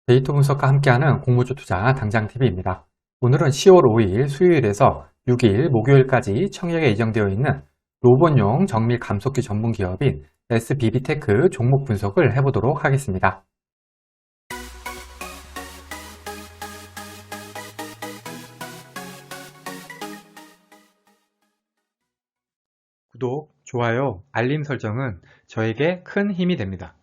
데이터 분석과 함께하는 공모주 투자 당장 TV입니다. 오늘은 10월 5일 수요일에서 6일 목요일까지 청약에 예정되어 있는 로봇용 정밀 감속기 전문 기업인 SBB테크 종목 분석을 해보도록 하겠습니다. 구독, 좋아요, 알림 설정은 저에게 큰 힘이 됩니다.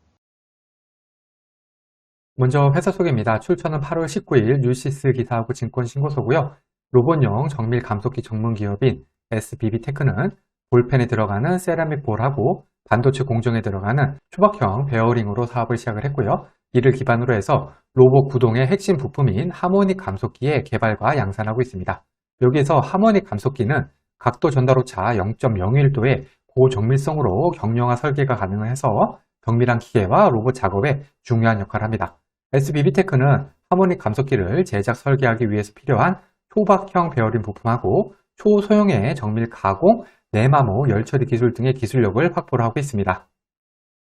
먼저 회사 소개입니다. 출처는 8월 19일 뉴시스 기사하고 증권 신고서고요. 로봇용 정밀 감속기 전문 기업인 SBB테크는 볼펜에 들어가는 세라믹 볼하고 반도체 공정에 들어가는 초박형 베어링으로 사업을 시작을 했고요. 이를 기반으로 해서 로봇 구동의 핵심 부품인 하모닉 감속기의 개발과 양산하고 있습니다. 여기에서 하모닉 감속기는 각도 전달 오차 0.01도의 고정밀성으로 경량화 설계가 가능해서 정밀한 기계와 로봇 작업에 중요한 역할을 합니다. SBB테크는 하모닉 감속기를 제작 설계하기 위해서 필요한 초박형 베어링 부품하고 초소형의 정밀 가공, 내마모, 열처리 기술 등의 기술력을 확보를 하고 있습니다.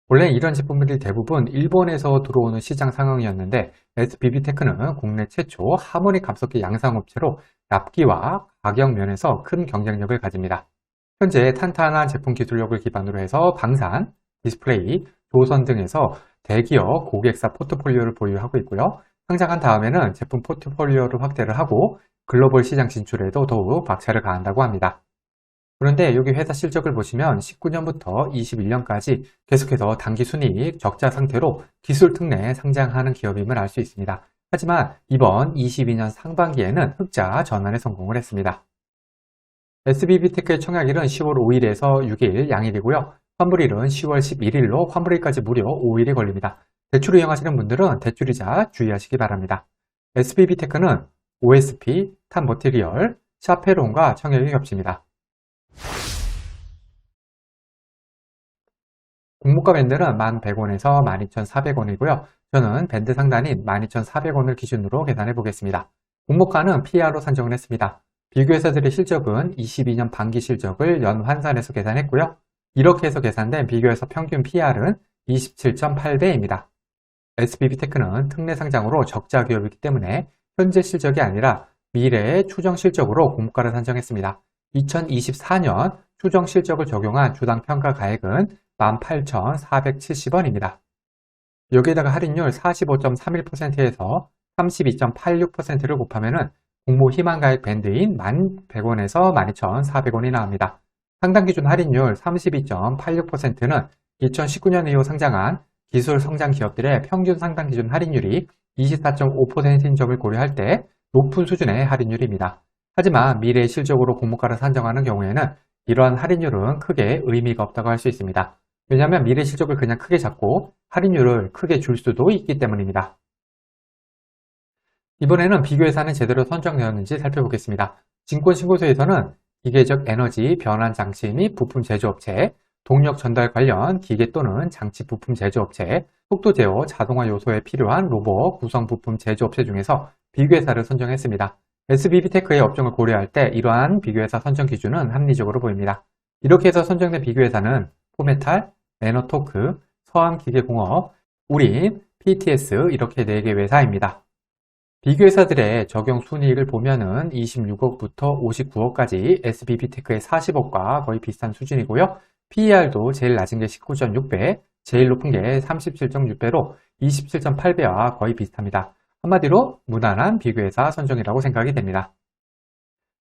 원래 이런 제품들이 대부분 일본에서 들어오는 시장 상황이었는데 SBB테크는 국내 최초 하모닉 감속기 양산업체로 납기와 가격 면에서 큰 경쟁력을 가집니다. 현재 탄탄한 제품 기술력을 기반으로 해서 방산, 디스플레이, 조선 등에서 대기업 고객사 포트폴리오를 보유하고 있고요. 상장한 다음에는 제품 포트폴리오를 확대를 하고 글로벌 시장 진출에도 더욱 박차를 가한다고 합니다. 그런데 여기 회사 실적을 보시면 19년부터 21년까지 계속해서 당기순이익 적자 상태로 기술 특례에 상장하는 기업임을 알 수 있습니다. 하지만 이번 22년 상반기에는 흑자 전환에 성공을 했습니다. SBB테크의 청약일은 10월 5일에서 6일 양일이고요. 환불일은 10월 11일로 환불일까지 무려 5일이 걸립니다. 대출을 이용하시는 분들은 대출이자 주의하시기 바랍니다. SBB테크는 OSP, 탑머티리얼, 샤페론과 청약이 겹칩니다. 공모가 밴드는 11,100원에서 12,400원이고요. 저는 밴드 상단인 12,400원을 기준으로 계산해 보겠습니다. 공모가는 PER로 산정을 했습니다. 비교회사들의 실적은 22년 반기 실적을 연환산해서 계산했고요. 이렇게 해서 계산된 비교회사 평균 PER은 27.8배입니다. SBB테크는 특례 상장으로 적자 기업이기 때문에 현재 실적이 아니라 미래의 추정 실적으로 공모가를 산정했습니다. 2024년 추정 실적을 적용한 주당 평가 가액은 18,470원입니다. 여기에다가 할인율 45.31%에서 32.86%를 곱하면 공모 희망가액 밴드인 11,100원에서 12,400원이 나옵니다. 상당 기준 할인율 32.86%는 2019년 이후 상장한 기술 성장 기업들의 평균 상당 기준 할인율이 24.5%인 점을 고려할 때 높은 수준의 할인율입니다. 하지만 미래의 실적으로 공모가를 산정하는 경우에는 이러한 할인율은 크게 의미가 없다고 할 수 있습니다. 왜냐하면 미래 실적을 그냥 크게 잡고 할인율을 크게 줄 수도 있기 때문입니다. 이번에는 비교회사는 제대로 선정되었는지 살펴보겠습니다. 증권신고서에서는 기계적 에너지 변환 장치 및 부품 제조업체, 동력 전달 관련 기계 또는 장치 부품 제조업체, 속도 제어 자동화 요소에 필요한 로봇 구성 부품 제조업체 중에서 비교회사를 선정했습니다. SBB테크의 업종을 고려할 때 이러한 비교회사 선정 기준은 합리적으로 보입니다. 이렇게 해서 선정된 비교회사는 포메탈, 매너토크, 서암기계공업, 우린, PTS 이렇게 4개 회사입니다. 비교회사들의 적용 순이익을 보면은 26억부터 59억까지 SBB테크의 40억과 거의 비슷한 수준이고요. PER도 제일 낮은 게 19.6배, 제일 높은 게 37.6배로 27.8배와 거의 비슷합니다. 한마디로 무난한 비교회사 선정이라고 생각이 됩니다.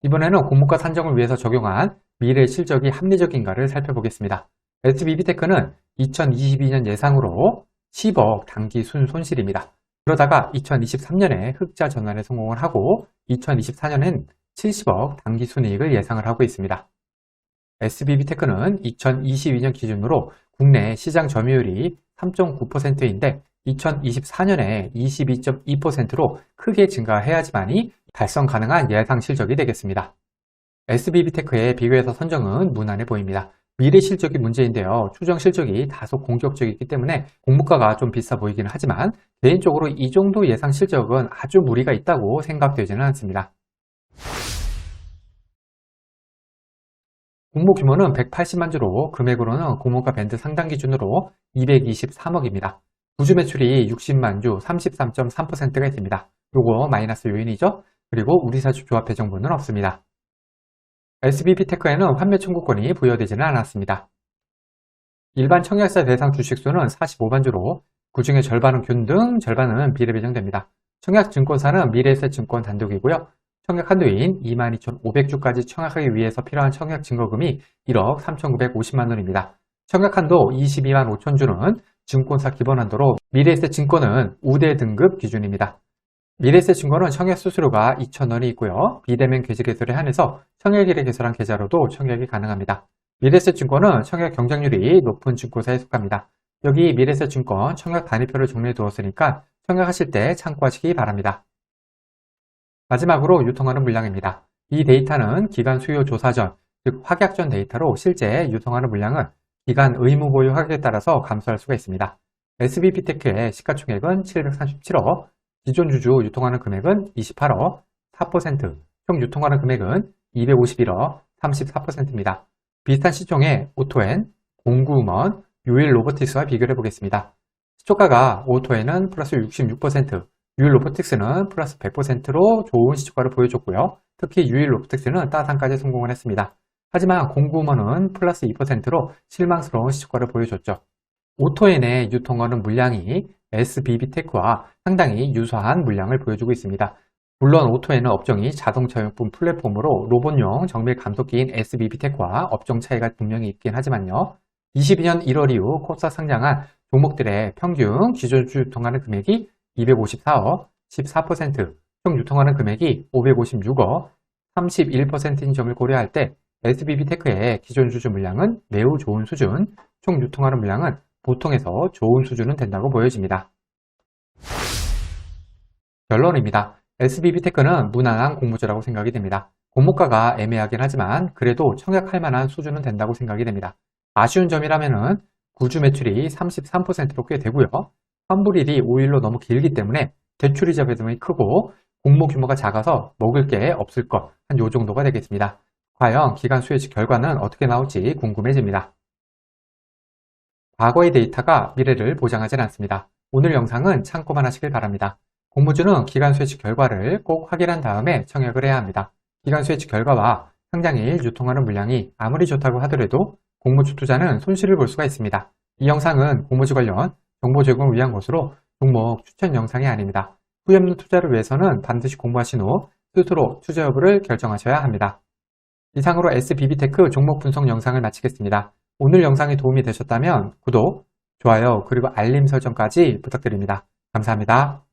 이번에는 공모가 산정을 위해서 적용한 미래 실적이 합리적인가를 살펴보겠습니다. SBB테크는 2022년 예상으로 10억 당기 순손실입니다. 그러다가 2023년에 흑자 전환에 성공을 하고 2024년엔 70억 당기 순이익을 예상을 하고 있습니다. SBB테크는 2022년 기준으로 국내 시장 점유율이 3.9%인데 2024년에 22.2%로 크게 증가해야지만이 달성 가능한 예상 실적이 되겠습니다. SBB테크의 비교회사 선정은 무난해 보입니다. 미래 실적이 문제인데요. 추정 실적이 다소 공격적이기 때문에 공모가가 좀 비싸 보이기는 하지만 개인적으로 이 정도 예상 실적은 아주 무리가 있다고 생각되지는 않습니다. 공모 규모는 180만 주로 금액으로는 공모가 밴드 상당 기준으로 223억입니다. 구주 매출이 60만 주 33.3%가 있습니다. 요거 마이너스 요인이죠. 그리고 우리사주 조합 배정분은 없습니다. SBB테크에는 환매 청구권이 부여되지는 않았습니다. 일반 청약자 대상 주식수는 45만 주로 그 중에 절반은 균등, 절반은 비례 배정됩니다. 청약증권사는 미래에셋증권 단독이고요. 청약 한도인 22,500주까지 청약하기 위해서 필요한 청약 증거금이 1억 3,950만 원입니다. 청약 한도 22만 5천 주는 증권사 기본 한도로 미래에셋증권은 우대 등급 기준입니다. 미래에셋증권은 청약 수수료가 2,000원이 있고요. 비대면 계좌 개설에 한해서 청약일에 개설한 계좌로도 청약이 가능합니다. 미래에셋증권은 청약 경쟁률이 높은 증권사에 속합니다. 여기 미래에셋증권 청약 단위표를 정리해 두었으니까 청약하실 때 참고하시기 바랍니다. 마지막으로 유통하는 물량입니다. 이 데이터는 기간 수요 조사 전, 즉 확약 전 데이터로 실제 유통하는 물량은 기간 의무 보유 확약에 따라서 감소할 수가 있습니다. SBB테크의 시가총액은 737억, 기존 주주 유통하는 금액은 28억, 4%, 총 유통하는 금액은 251억, 34%입니다. 비슷한 시총의 오토엔, 공구먼, 유일 로보틱스와 비교를 해보겠습니다. 시초가가 오토엔은 플러스 66%, 유일 로보틱스는 플러스 100%로 좋은 시초가를 보여줬고요. 특히 유일 로보틱스는 따상까지 성공을 했습니다. 하지만 공구먼은 플러스 2%로 실망스러운 시초가를 보여줬죠. 오토엔의 유통하는 물량이 SBB테크와 상당히 유사한 물량을 보여주고 있습니다. 물론 오토엔은 업종이 자동차용품 플랫폼으로 로봇용 정밀 감속기인 SBB테크와 업종 차이가 분명히 있긴 하지만요. 22년 1월 이후 코스닥 상장한 종목들의 평균 기존 주 유통하는 금액이 254억, 14%, 총 유통하는 금액이 556억, 31%인 점을 고려할 때 SBB테크의 기존 주주 물량은 매우 좋은 수준, 총 유통하는 물량은 보통에서 좋은 수준은 된다고 보여집니다. 결론입니다. SBB테크는 무난한 공모주라고 생각이 됩니다. 공모가가 애매하긴 하지만 그래도 청약할 만한 수준은 된다고 생각이 됩니다. 아쉬운 점이라면은 구주 매출이 33%로 꽤 되고요. 환불일이 5일로 너무 길기 때문에 대출이자 배당이 크고 공모 규모가 작아서 먹을 게 없을 것, 한 요 정도가 되겠습니다. 과연 기간 수혜직 결과는 어떻게 나올지 궁금해집니다. 과거의 데이터가 미래를 보장하진 않습니다. 오늘 영상은 참고만 하시길 바랍니다. 공모주는 기간 수혜직 결과를 꼭 확인한 다음에 청약을 해야 합니다. 기간 수혜직 결과와 상장일 유통하는 물량이 아무리 좋다고 하더라도 공모주 투자는 손실을 볼 수가 있습니다. 이 영상은 공모주 관련 정보 제공을 위한 것으로 종목 추천 영상이 아닙니다. 후회 없는 투자를 위해서는 반드시 공부하신 후 스스로 투자 여부를 결정하셔야 합니다. 이상으로 SBB테크 종목 분석 영상을 마치겠습니다. 오늘 영상이 도움이 되셨다면 구독, 좋아요, 그리고 알림 설정까지 부탁드립니다. 감사합니다.